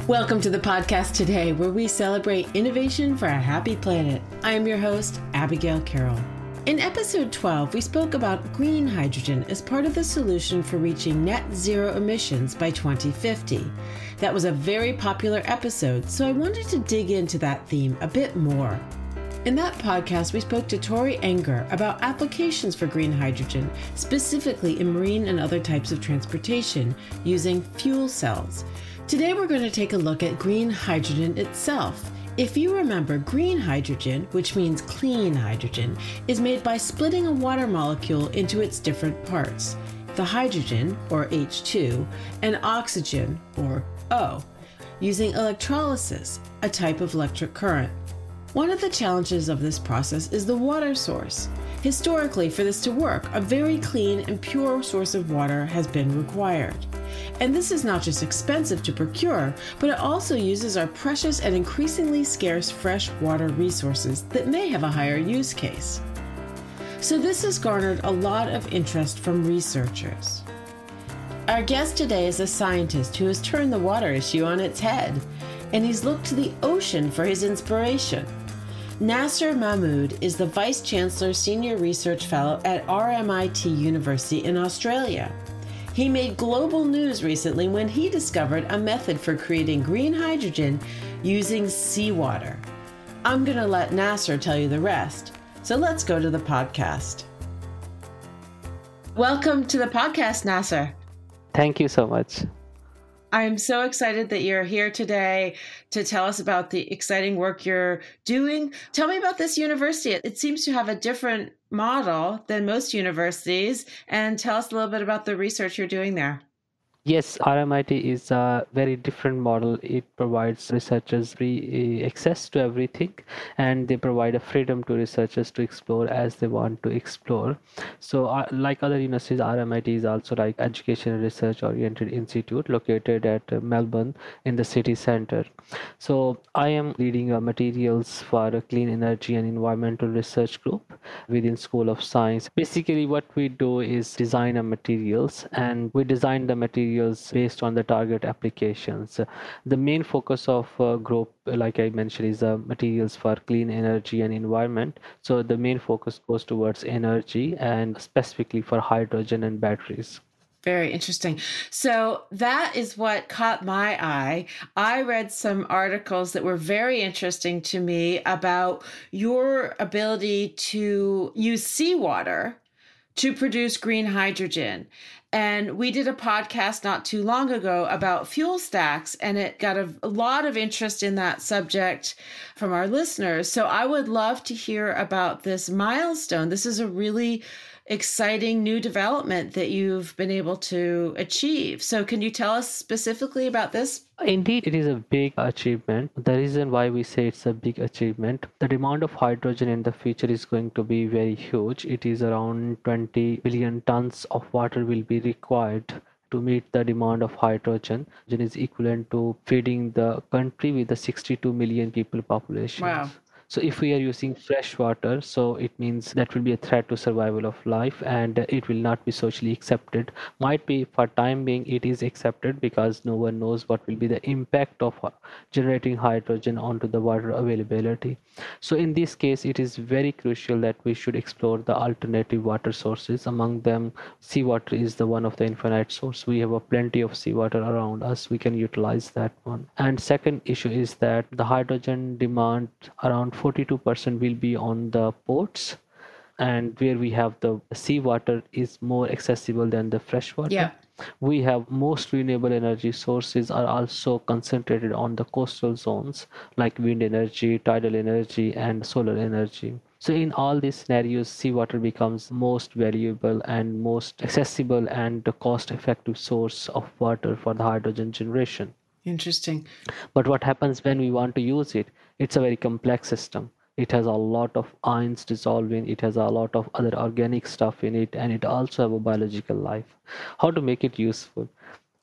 Welcome to the podcast today, where we celebrate innovation for a happy planet. I am your host, Abigail Carroll. In episode 12, we spoke about green hydrogen as part of the solution for reaching net zero emissions by 2050. That was a very popular episode, so I wanted to dig into that theme a bit more. In that podcast, we spoke to Tori Enger about applications for green hydrogen, specifically in marine and other types of transportation, using fuel cells. Today, we're going to take a look at green hydrogen itself. If you remember, green hydrogen, which means clean hydrogen, is made by splitting a water molecule into its different parts, the hydrogen, or H2, and oxygen, or O, using electrolysis, a type of electric current. One of the challenges of this process is the water source. Historically, for this to work, a very clean and pure source of water has been required. And this is not just expensive to procure, but it also uses our precious and increasingly scarce fresh water resources that may have a higher use case. So this has garnered a lot of interest from researchers. Our guest today is a scientist who has turned the water issue on its head, and he's looked to the ocean for his inspiration. Nasir Mahmood is the Vice Chancellor Senior Research Fellow at RMIT University in Australia. He made global news recently when he discovered a method for creating green hydrogen using seawater. I'm going to let Nasir tell you the rest, so let's go to the podcast. Welcome to the podcast, Nasir. Thank you so much. I'm so excited that you're here today to tell us about the exciting work you're doing. Tell me about this university. It seems to have a different model than most universities, and tell us a little bit about the research you're doing there. Yes, RMIT is a very different model. It provides researchers free access to everything, and they provide a freedom to researchers to explore as they want to explore. So like other universities, RMIT is also like education and research oriented institute located at Melbourne in the city center. So I am leading a materials for a clean energy and environmental research group within School of Science. Basically what we do is design a materials, and we design the materials based on the target applications. The main focus of group, like I mentioned, is materials for clean energy and environment. So the main focus goes towards energy, and specifically for hydrogen and batteries. Very interesting. So that is what caught my eye. I read some articles that were very interesting to me about your ability to use seawater to produce green hydrogen. And we did a podcast not too long ago about fuel stacks, and it got a lot of interest in that subject from our listeners. So I would love to hear about this milestone. This is a really exciting new development that you've been able to achieve. So can you tell us specifically about this? Indeed, it is a big achievement. The reason why we say it's a big achievement, the demand of hydrogen in the future is going to be very huge. It is around 20 billion tons of water will be required to meet the demand of hydrogen. It is equivalent to feeding the country with a 62 million people population. Wow. So if we are using fresh water, so it means that will be a threat to survival of life, and it will not be socially accepted. Might be for time being it is accepted because no one knows what will be the impact of generating hydrogen onto the water availability. So in this case, it is very crucial that we should explore the alternative water sources. Among them, seawater is the one of the infinite source. We have a plenty of seawater around us. We can utilize that one. And second issue is that the hydrogen demand around 42% will be on the ports, and where we have the seawater is more accessible than the fresh water. Yeah. We have most renewable energy sources are also concentrated on the coastal zones like wind energy, tidal energy, and solar energy. So in all these scenarios, seawater becomes most valuable and most accessible and the cost-effective source of water for the hydrogen generation. Interesting. But what happens when we want to use it? It's a very complex system. It has a lot of ions dissolving, it has a lot of other organic stuff in it, and it also have a biological life. How to make it useful?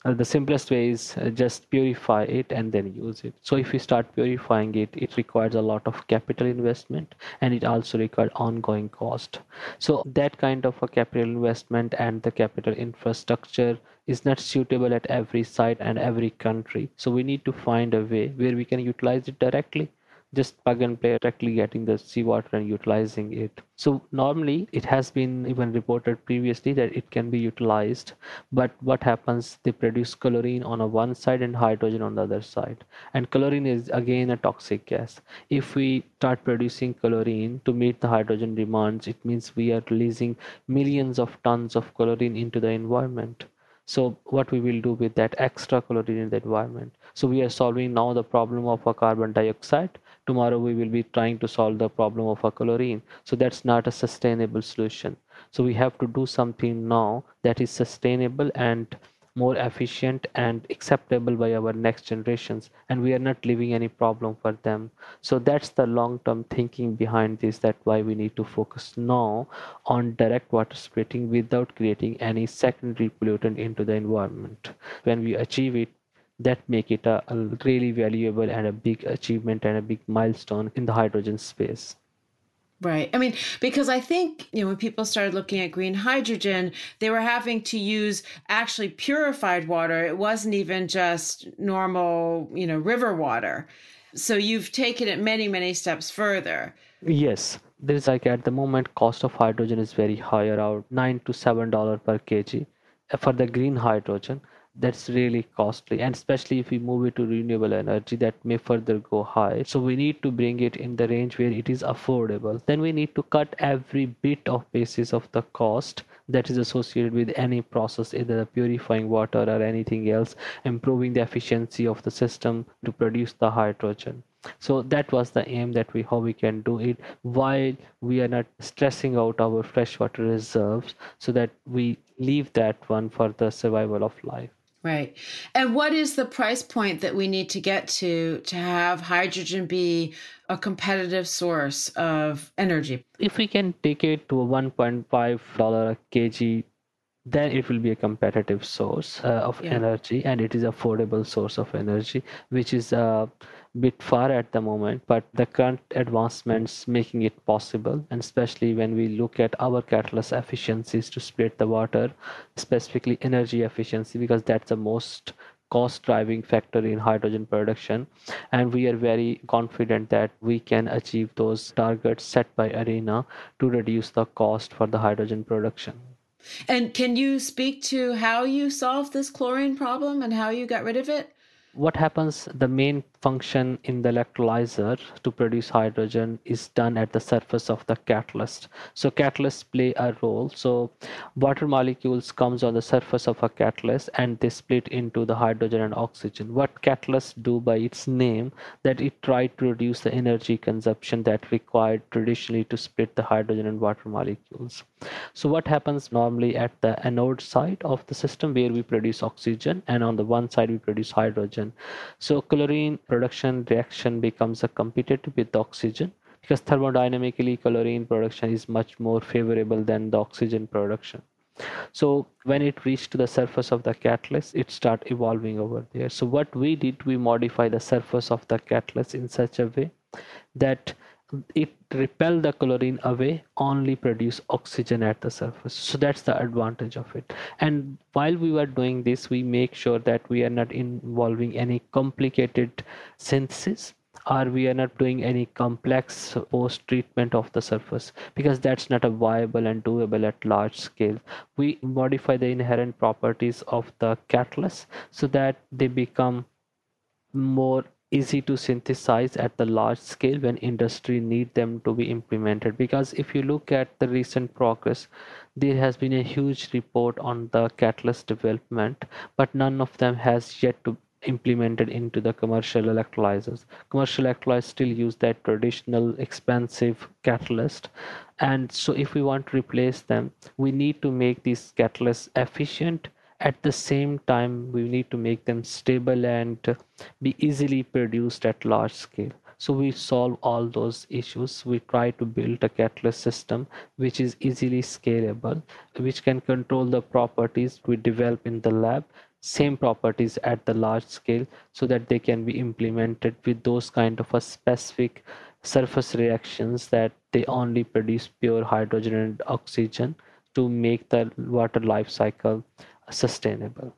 The simplest way is just purify it and then use it. So if you start purifying it, it requires a lot of capital investment, and it also requires ongoing cost. So that kind of a capital investment and the capital infrastructure is not suitable at every site and every country. So we need to find a way where we can utilize it directly, just plug and play, directly getting the seawater and utilizing it. So normally it has been even reported previously that it can be utilized, but what happens, they produce chlorine on a one side and hydrogen on the other side, and chlorine is again a toxic gas. If we start producing chlorine to meet the hydrogen demands, it means we are releasing millions of tons of chlorine into the environment. So what we will do with that extra chlorine in the environment? So we are solving now the problem of a carbon dioxide. Tomorrow we will be trying to solve the problem of a chlorine. So that's not a sustainable solution. So we have to do something now that is sustainable and more efficient and acceptable by our next generations, and we are not leaving any problem for them. So that's the long term thinking behind this, that why we need to focus now on direct water splitting without creating any secondary pollutant into the environment. When we achieve it, that make it a really valuable and a big achievement and a big milestone in the hydrogen space. Right. I mean, because I think, when people started looking at green hydrogen, they were having to use actually purified water. It wasn't even just normal, river water. So you've taken it many, many steps further. Yes, there is like at the moment cost of hydrogen is very high, around $9 to $7 per kg for the green hydrogen. That's really costly, and especially if we move it to renewable energy, that may further go high. So we need to bring it in the range where it is affordable. Then we need to cut every bit of basis of the cost that is associated with any process, either purifying water or anything else, improving the efficiency of the system to produce the hydrogen. So that was the aim, that how we can do it while we are not stressing out our freshwater reserves, so that we leave that one for the survival of life. Right. And what is the price point that we need to get to have hydrogen be a competitive source of energy? If we can take it to $1.5 a kg, then it will be a competitive source of energy, and it is affordable source of energy, which is a bit far at the moment, but the current advancements making it possible. And especially when we look at our catalyst efficiencies to split the water, specifically energy efficiency, because that's the most cost driving factor in hydrogen production, and we are very confident that we can achieve those targets set by ARENA to reduce the cost for the hydrogen production. And can you speak to how you solved this chlorine problem and how you got rid of it? What happens, the main function in the electrolyzer to produce hydrogen is done at the surface of the catalyst. So catalysts play a role. So water molecules comes on the surface of a catalyst and they split into the hydrogen and oxygen. What catalysts do by its name, that it try to reduce the energy consumption that required traditionally to split the hydrogen and water molecules. So what happens normally at the anode side of the system, where we produce oxygen and on the one side we produce hydrogen. So chlorine production reaction becomes a competitive with the oxygen, because thermodynamically chlorine production is much more favorable than the oxygen production. So when it reached to the surface of the catalyst, it start evolving over there. So what we did, we modify the surface of the catalyst in such a way that it repel the chlorine away, only produce oxygen at the surface. So that's the advantage of it. And while we were doing this, we make sure that we are not involving any complicated synthesis, or we are not doing any complex post treatment of the surface, because that's not a viable and doable at large scale. We modify the inherent properties of the catalyst so that they become more easy to synthesize at the large scale when industry need them to be implemented. Because if you look at the recent progress, there has been a huge report on the catalyst development, but none of them has yet to implemented into the commercial electrolyzers. Commercial electrolyzers still use that traditional expensive catalyst, and so if we want to replace them, we need to make these catalysts efficient. At the same time, we need to make them stable and be easily produced at large scale. So we solve all those issues. We try to build a catalyst system which is easily scalable, which can control the properties we develop in the lab, same properties at the large scale, so that they can be implemented with those kind of a specific surface reactions that they only produce pure hydrogen and oxygen to make the water life cycle sustainable.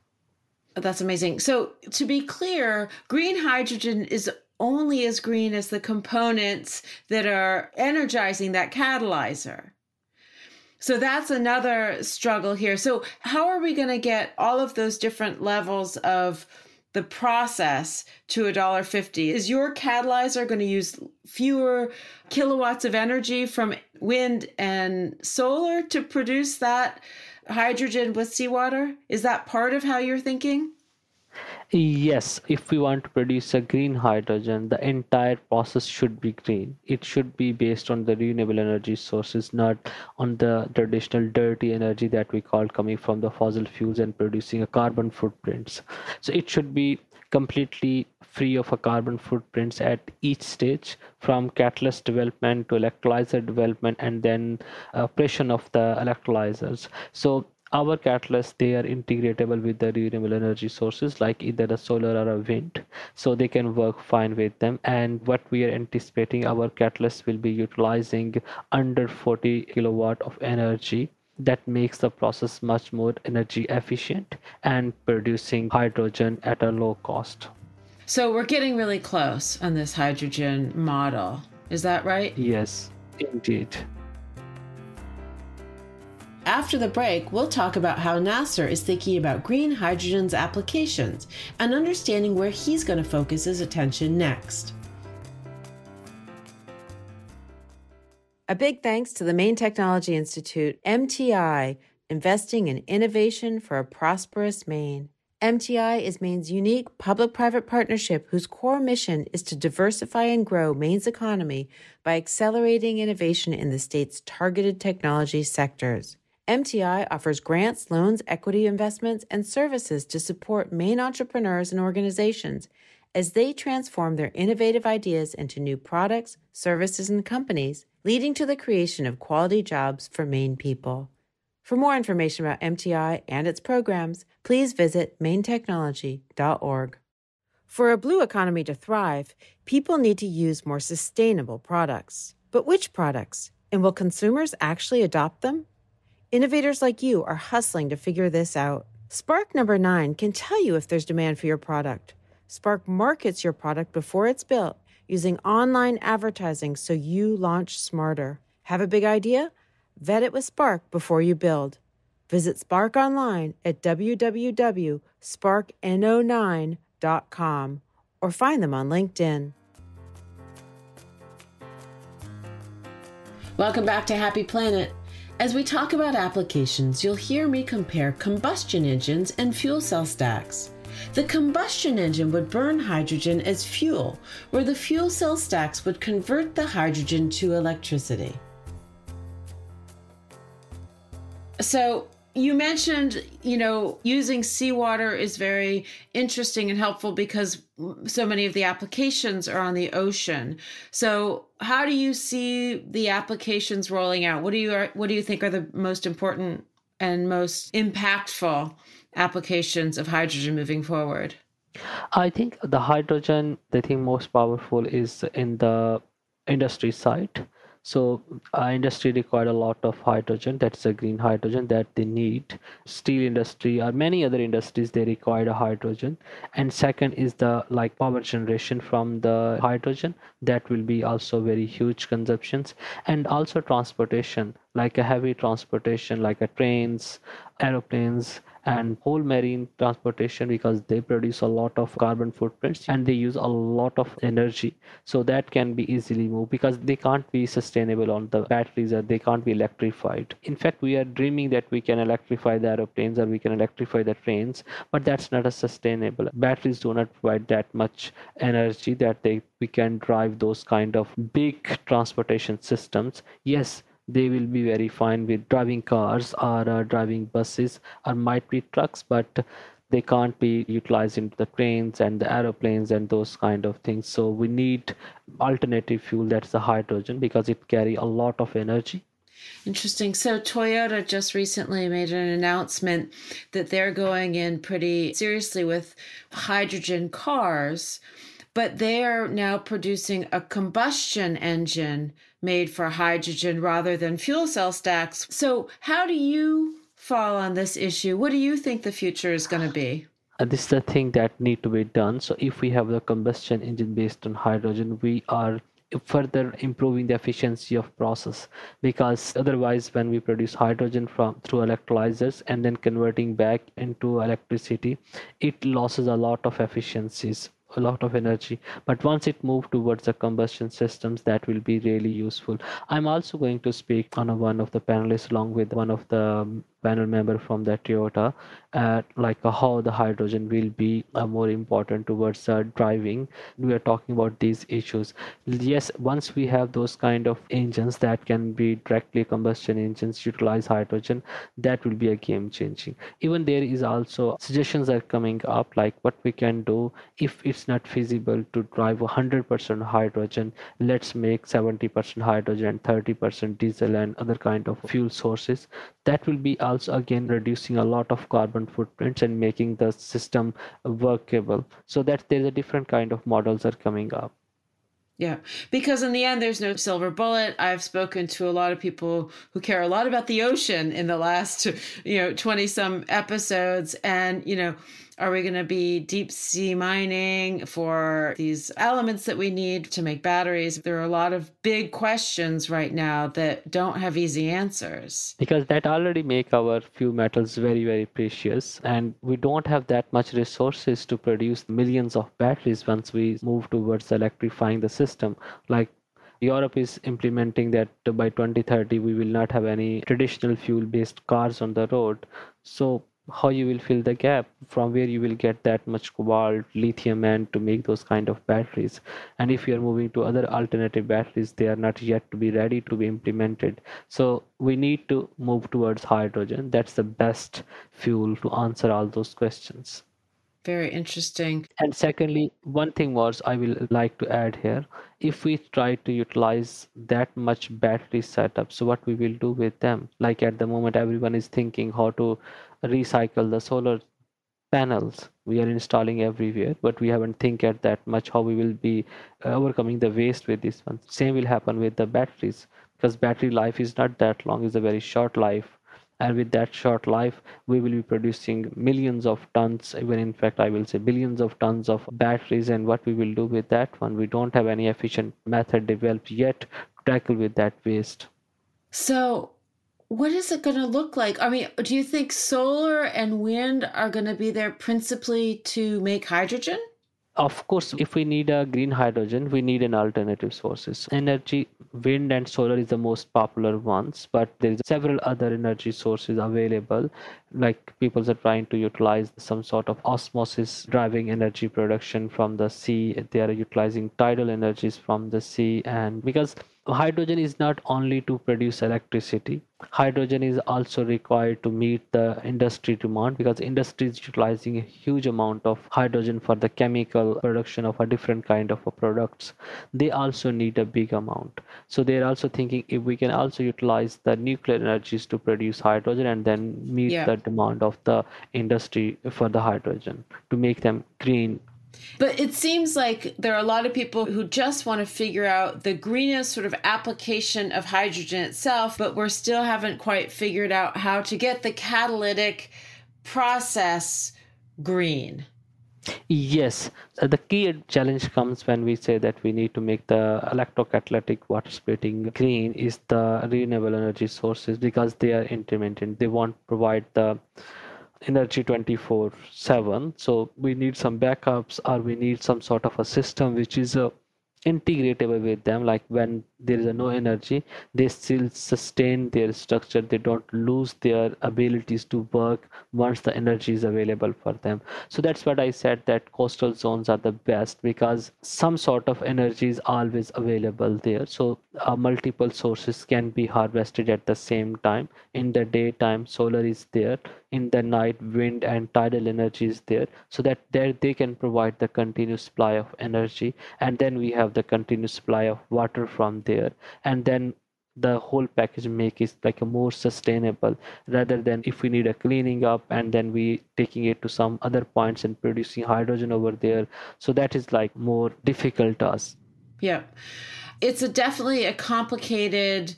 That's amazing. So, to be clear, green hydrogen is only as green as the components that are energizing that catalyzer. So that's another struggle here. So how are we going to get all of those different levels of the process to $1.50? Is your catalyzer going to use fewer kilowatts of energy from wind and solar to produce that hydrogen with seawater? Is that part of how you're thinking? Yes, if we want to produce a green hydrogen, the entire process should be green. It should be based on the renewable energy sources, not on the traditional dirty energy that we call coming from the fossil fuels and producing a carbon footprints. So it should be completely free of a carbon footprints at each stage, from catalyst development to electrolyzer development, and then operation of the electrolyzers. So our catalysts, they are integratable with the renewable energy sources like either a solar or a wind, so they can work fine with them. And what we are anticipating, our catalysts will be utilizing under 40 kilowatt of energy. That makes the process much more energy efficient and producing hydrogen at a low cost. So we're getting really close on this hydrogen model. Is that right? Yes, indeed. After the break, we'll talk about how Nasir is thinking about green hydrogen's applications and understanding where he's going to focus his attention next. A big thanks to the Maine Technology Institute, MTI, investing in innovation for a prosperous Maine. MTI is Maine's unique public-private partnership whose core mission is to diversify and grow Maine's economy by accelerating innovation in the state's targeted technology sectors. MTI offers grants, loans, equity investments, and services to support Maine entrepreneurs and organizations as they transform their innovative ideas into new products, services, and companies, leading to the creation of quality jobs for Maine people. For more information about MTI and its programs, please visit mainetechnology.org. For a blue economy to thrive, people need to use more sustainable products. But which products? And will consumers actually adopt them? Innovators like you are hustling to figure this out. Spark number 9 can tell you if there's demand for your product. Spark markets your product before it's built using online advertising so you launch smarter. Have a big idea? Vet it with Spark before you build. Visit Spark online at www.sparkno9.com or find them on LinkedIn. Welcome back to Happy Planet. As we talk about applications, you'll hear me compare combustion engines and fuel cell stacks. The combustion engine would burn hydrogen as fuel, where the fuel cell stacks would convert the hydrogen to electricity. So you mentioned, using seawater is very interesting and helpful because so many of the applications are on the ocean. So how do you see the applications rolling out? What do you think are the most important and most impactful applications of hydrogen moving forward? I think the hydrogen, the thing most powerful is in the industry side. So industry required a lot of hydrogen. That's a green hydrogen that they need. Steel industry or many other industries, they require a hydrogen. And second is the power generation from the hydrogen. That will be also very huge consumptions. And also transportation, like a heavy transportation, like a trains, aeroplanes, and whole marine transportation, because they produce a lot of carbon footprints and they use a lot of energy. So that can be easily moved because they can't be sustainable on the batteries, or they can't be electrified. In fact, we are dreaming that we can electrify the aeroplanes or we can electrify the trains, but that's not a sustainable. Batteries do not provide that much energy that we can drive those kind of big transportation systems. Yes, they will be very fine with driving cars or driving buses or might be trucks, but they can't be utilized into the trains and the aeroplanes and those kind of things. So we need alternative fuel, that's the hydrogen, because it carry a lot of energy. Interesting. So Toyota just recently made an announcement that they're going in pretty seriously with hydrogen cars, but they are now producing a combustion engine made for hydrogen rather than fuel cell stacks. So how do you fall on this issue? What do you think the future is going to be? This is the thing that need to be done. So if we have the combustion engine based on hydrogen, we are further improving the efficiency of process, because otherwise when we produce hydrogen from through electrolyzers and then converting back into electricity, it loses a lot of efficiencies, a lot of energy. But once it moves towards the combustion systems, that will be really useful. I'm also going to speak on one of the panelists along with one of the panel member from the Toyota, how the hydrogen will be more important towards driving. We are talking about these issues. Yes, once we have those kind of engines that can be directly combustion engines utilize hydrogen, that will be a game changing. Even there is also suggestions are coming up like what we can do if it's not feasible to drive 100% hydrogen. Let's make 70% hydrogen and 30% diesel and other kind of fuel sources. That will be also again reducing a lot of carbon footprints and making the system workable. So that there's a different kind of models are coming up. Yeah, because in the end, there's no silver bullet. I've spoken to a lot of people who care a lot about the ocean in the last, 20 some episodes. And, are we going to be deep sea mining for these elements that we need to make batteries? There are a lot of big questions right now that don't have easy answers. Because that already make our few metals very, very precious. And we don't have that much resources to produce millions of batteries once we move towards electrifying the system. Like Europe is implementing that by 2030, we will not have any traditional fuel-based cars on the road. So how you will fill the gap, from where you will get that much cobalt, lithium, and to make those kind of batteries. And if you are moving to other alternative batteries, they are not yet to be ready to be implemented. So we need to move towards hydrogen. That's the best fuel to answer all those questions. Very interesting. And secondly, one thing was I will like to add here. If we try to utilize that much battery setup, so what we will do with them? Like at the moment, everyone is thinking how to recycle the solar panels we are installing everywhere, but we haven't think at that much how we will be overcoming the waste with this one. Same will happen with the batteries, because battery life is not that long, it's a very short life. And with that short life, we will be producing millions of tons, even in fact I will say billions of tons of batteries. And what we will do with that one, we don't have any efficient method developed yet to tackle with that waste. So what is it going to look like? I mean, do you think solar and wind are going to be there principally to make hydrogen? Of course, if we need a green hydrogen, we need an alternative sources. Energy, wind and solar is the most popular ones, but there is several other energy sources available. Like people are trying to utilize some sort of osmosis driving energy production from the sea. They are utilizing tidal energies from the sea. And because hydrogen is not only to produce electricity, hydrogen is also required to meet the industry demand, because industry is utilizing a huge amount of hydrogen for the chemical production of a different kind of products. They also need a big amount. So they're also thinking if we can also utilize the nuclear energies to produce hydrogen and then meet the demand of the industry for the hydrogen to make them green. But it seems like there are a lot of people who just want to figure out the greenest sort of application of hydrogen itself, but we still haven't quite figured out how to get the catalytic process green. Yes, the key challenge comes when we say that we need to make the electrocatalytic water splitting green is the renewable energy sources, because they are intermittent. They won't provide the energy 24/7. So we need some backups, or we need some sort of a system which is integratable with them. Like when there is no energy, they still sustain their structure. They don't lose their abilities to work once the energy is available for them. So that's what I said, that coastal zones are the best, because some sort of energy is always available there. So multiple sources can be harvested at the same time. In the daytime, solar is there. In the night, wind and tidal energy is there, so that there they can provide the continuous supply of energy. And then we have the continuous supply of water from there. And then the whole package make it like a more sustainable, rather than if we need a cleaning up and then we taking it to some other points and producing hydrogen over there. So that is like more difficult task. Yeah. It's definitely a complicated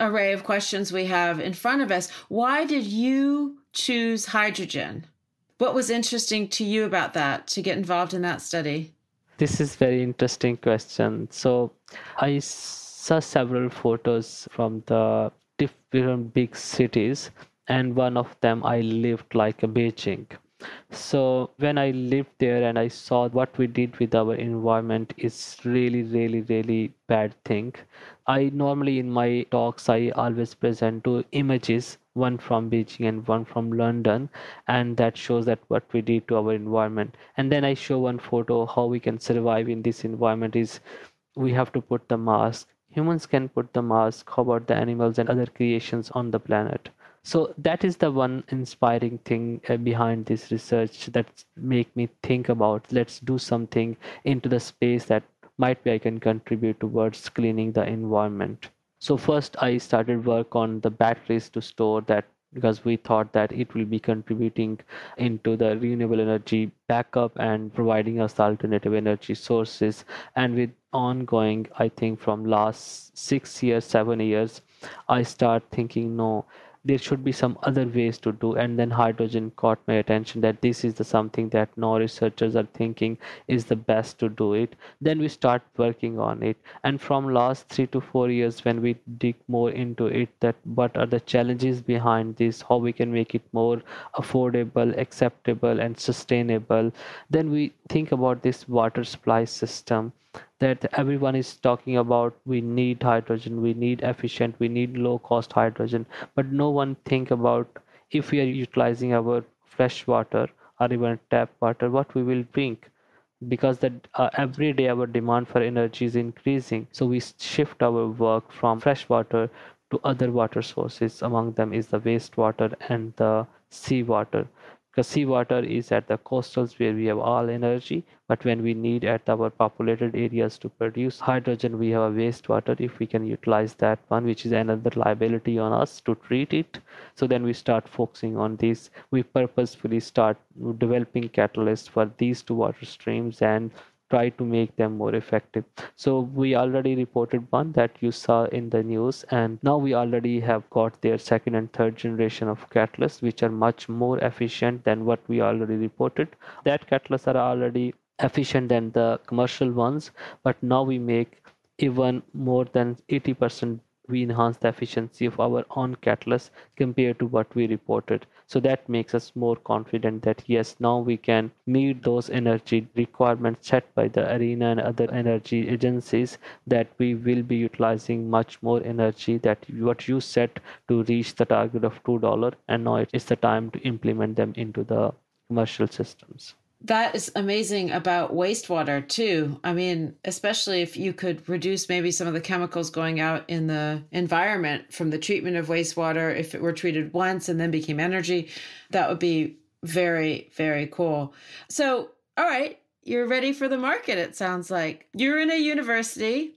array of questions we have in front of us. Why did you choose hydrogen? What was interesting to you about that to get involved in that study? This is very interesting question. So I saw several photos from the different big cities, and one of them I lived like a Beijing. So when I lived there and I saw what we did with our environment is really, really, really bad thing. I normally in my talks I always present two images, one from Beijing and one from London, and that shows that what we did to our environment. And then I show one photo how we can survive in this environment is we have to put the mask. Humans can put the mask. How about the animals and other creations on the planet? So that is the one inspiring thing behind this research that make me think about let's do something into the space that might be I can contribute towards cleaning the environment. So first I started work on the batteries to store that, because we thought that it will be contributing into the renewable energy backup and providing us alternative energy sources. And with ongoing, I think from last 6 years, 7 years, I start thinking no, there should be some other ways to do. And then hydrogen caught my attention that this is the something that now researchers are thinking is the best to do it. Then we start working on it, and from last 3 to 4 years when we dig more into it, that what are the challenges behind this, how we can make it more affordable, acceptable and sustainable. Then we think about this water supply system that everyone is talking about. We need hydrogen, we need efficient, we need low cost hydrogen, but no one think about if we are utilizing our fresh water or even tap water, what we will drink, because that every day our demand for energy is increasing. So we shift our work from fresh water to other water sources. Among them is the wastewater and the seawater, because seawater is at the coastals where we have all energy, but when we need at our populated areas to produce hydrogen, we have a wastewater. If we can utilize that one, which is another liability on us to treat it, so then we start focusing on this. We purposefully start developing catalysts for these two water streams and try to make them more effective. So we already reported one that you saw in the news, and now we already have got their second and third generation of catalysts, which are much more efficient than what we already reported. That catalysts are already efficient than the commercial ones, but now we make even more than 80%. We enhance the efficiency of our own catalyst compared to what we reported. So that makes us more confident that yes, now we can meet those energy requirements set by the ARENA and other energy agencies, that we will be utilizing much more energy, that what you set to reach the target of $2, and now it's the time to implement them into the commercial systems. That is amazing about wastewater too. I mean, especially if you could reduce maybe some of the chemicals going out in the environment from the treatment of wastewater, if it were treated once and then became energy, that would be very, very cool. So, all right, you're ready for the market, it sounds like. You're in a university.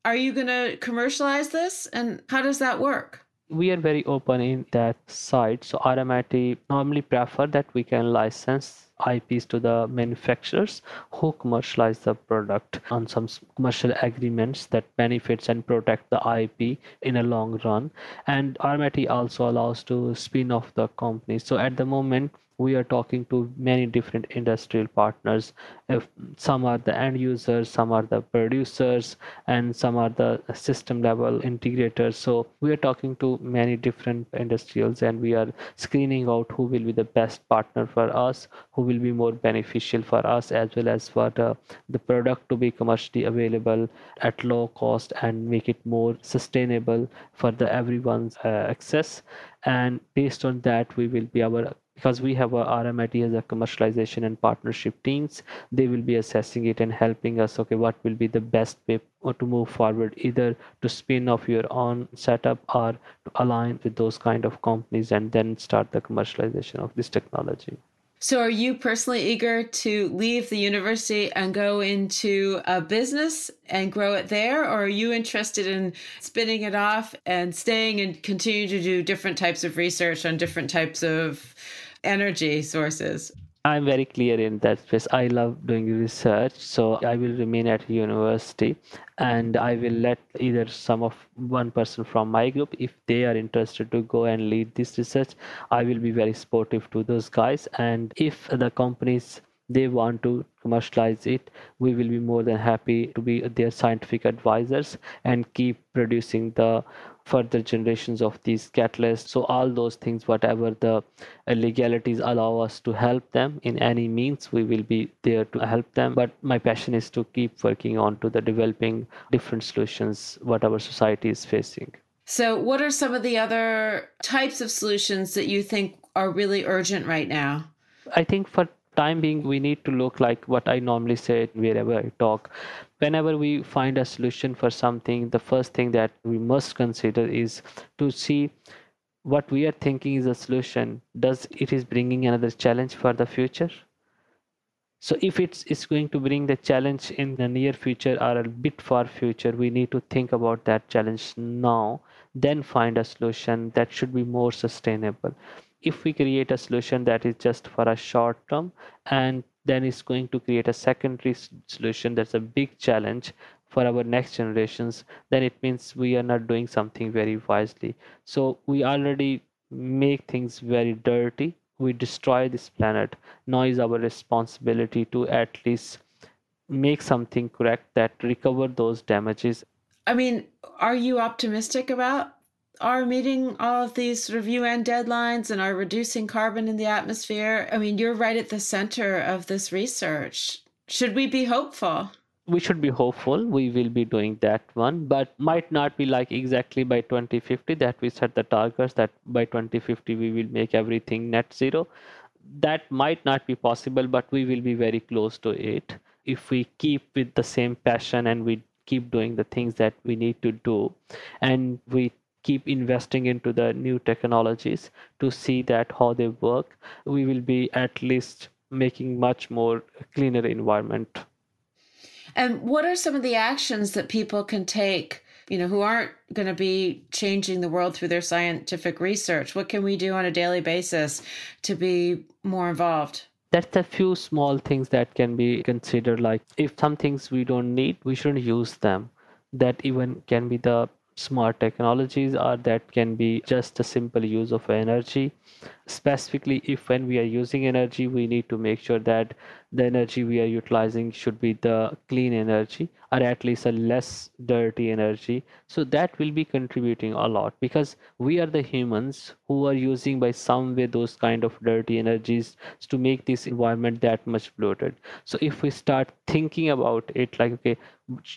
Are you going to commercialize this? And how does that work? We are very open in that side. So RMIT normally prefer that we can license IPs to the manufacturers who commercialize the product on some commercial agreements that benefits and protect the IP in a long run. And RMIT also allows to spin off the company. So at the moment, we are talking to many different industrial partners. If some are the end users, some are the producers, and some are the system level integrators. So we are talking to many different industrials, and we are screening out who will be the best partner for us, who will be more beneficial for us, as well as for the product to be commercially available at low cost and make it more sustainable for the everyone's access. And based on that, we will be because we have a RMIT as a commercialization and partnership teams, they will be assessing it and helping us, okay, what will be the best way to move forward, either to spin off your own setup or to align with those kind of companies and then start the commercialization of this technology. So are you personally eager to leave the university and go into a business and grow it there? Or are you interested in spinning it off and staying and continue to do different types of research on different types of energy sources? I'm very clear in that space. I love doing research, so I will remain at university and I will let either one person from my group, if they are interested to go and lead this research, I will be very supportive to those guys. And if the companies they want to commercialize it, we will be more than happy to be their scientific advisors and keep producing the further generations of these catalysts. So all those things, whatever the legalities allow us to help them in any means, we will be there to help them. But my passion is to keep working on to the developing different solutions what our society is facing. So what are some of the other types of solutions that you think are really urgent right now? I think for time being, we need to look like what I normally say wherever I talk. Whenever we find a solution for something, the first thing that we must consider is to see what we are thinking is a solution. Does it is bringing another challenge for the future? So if it's going to bring the challenge in the near future or a bit far future, we need to think about that challenge now, then find a solution that should be more sustainable. If we create a solution that is just for a short term and then it's going to create a secondary solution that's a big challenge for our next generations, then it means we are not doing something very wisely. So we already make things very dirty. We destroy this planet. Now is our responsibility to at least make something correct that recover those damages. I mean, are you optimistic about our meeting all of these sort of UN deadlines and our reducing carbon in the atmosphere? I mean, you're right at the center of this research. Should we be hopeful? We should be hopeful. We will be doing that one, but might not be like exactly by 2050 that we set the targets that by 2050 we will make everything net zero. That might not be possible, but we will be very close to it if we keep with the same passion and we keep doing the things that we need to do, and we keep investing into the new technologies to see that how they work. We will be at least making much more cleaner environment. And what are some of the actions that people can take, who aren't going to be changing the world through their scientific research? What can we do on a daily basis to be more involved? That's a few small things that can be considered. Like if some things we don't need, we shouldn't use them. That even can be the smart technologies, or that can be just a simple use of energy. Specifically, if when we are using energy, we need to make sure that the energy we are utilizing should be the clean energy, or at least a less dirty energy. So that will be contributing a lot, because we are the humans who are using by some way those kind of dirty energies to make this environment that much polluted. So if we start thinking about it like, okay,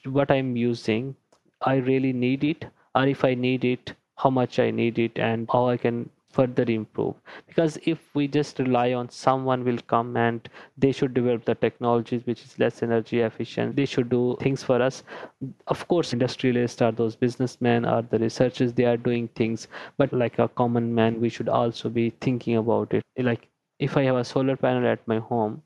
what I'm using, I really need it, or if I need it, how much I need it, and how I can further improve. Because if we just rely on someone will come and they should develop the technologies which is less energy efficient, they should do things for us. Of course, industrialists are those businessmen or the researchers, they are doing things, but like a common man, we should also be thinking about it. Like if I have a solar panel at my home,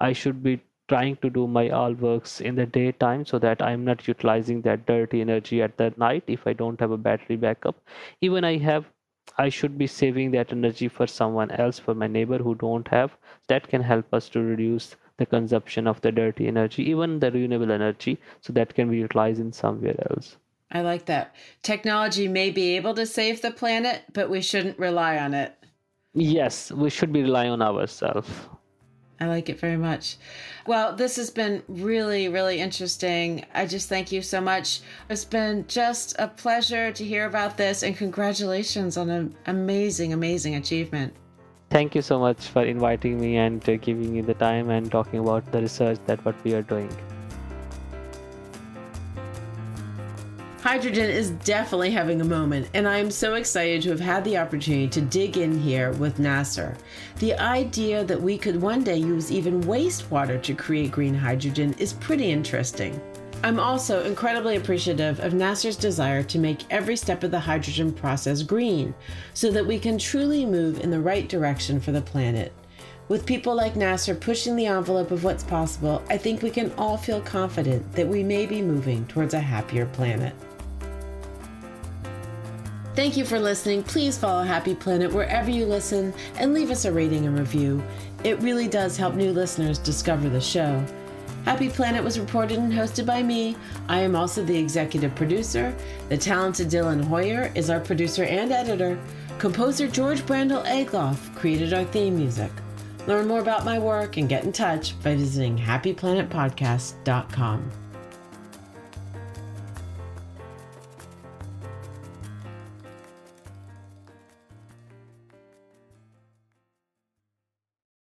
I should be trying to do my all works in the daytime so that I'm not utilizing that dirty energy at the night if I don't have a battery backup. Even I should be saving that energy for someone else, for my neighbor who don't have. That can help us to reduce the consumption of the dirty energy, even the renewable energy, so that can be utilized in somewhere else. I like that. Technology may be able to save the planet, but we shouldn't rely on it. Yes, we should be relying on ourselves. I like it very much. Well, this has been really, really interesting. I just thank you so much. It's been just a pleasure to hear about this, and congratulations on an amazing, amazing achievement. Thank you so much for inviting me and giving me the time and talking about the research that what we are doing. Hydrogen is definitely having a moment, and I am so excited to have had the opportunity to dig in here with Nasir. The idea that we could one day use even wastewater to create green hydrogen is pretty interesting. I'm also incredibly appreciative of Nasir's desire to make every step of the hydrogen process green, so that we can truly move in the right direction for the planet. With people like Nasir pushing the envelope of what's possible, I think we can all feel confident that we may be moving towards a happier planet. Thank you for listening. Please follow Happy Planet wherever you listen and leave us a rating and review. It really does help new listeners discover the show. Happy Planet was reported and hosted by me. I am also the executive producer. The talented Dylan Hoyer is our producer and editor. Composer George Brandel Egloff created our theme music. Learn more about my work and get in touch by visiting happyplanetpodcast.com.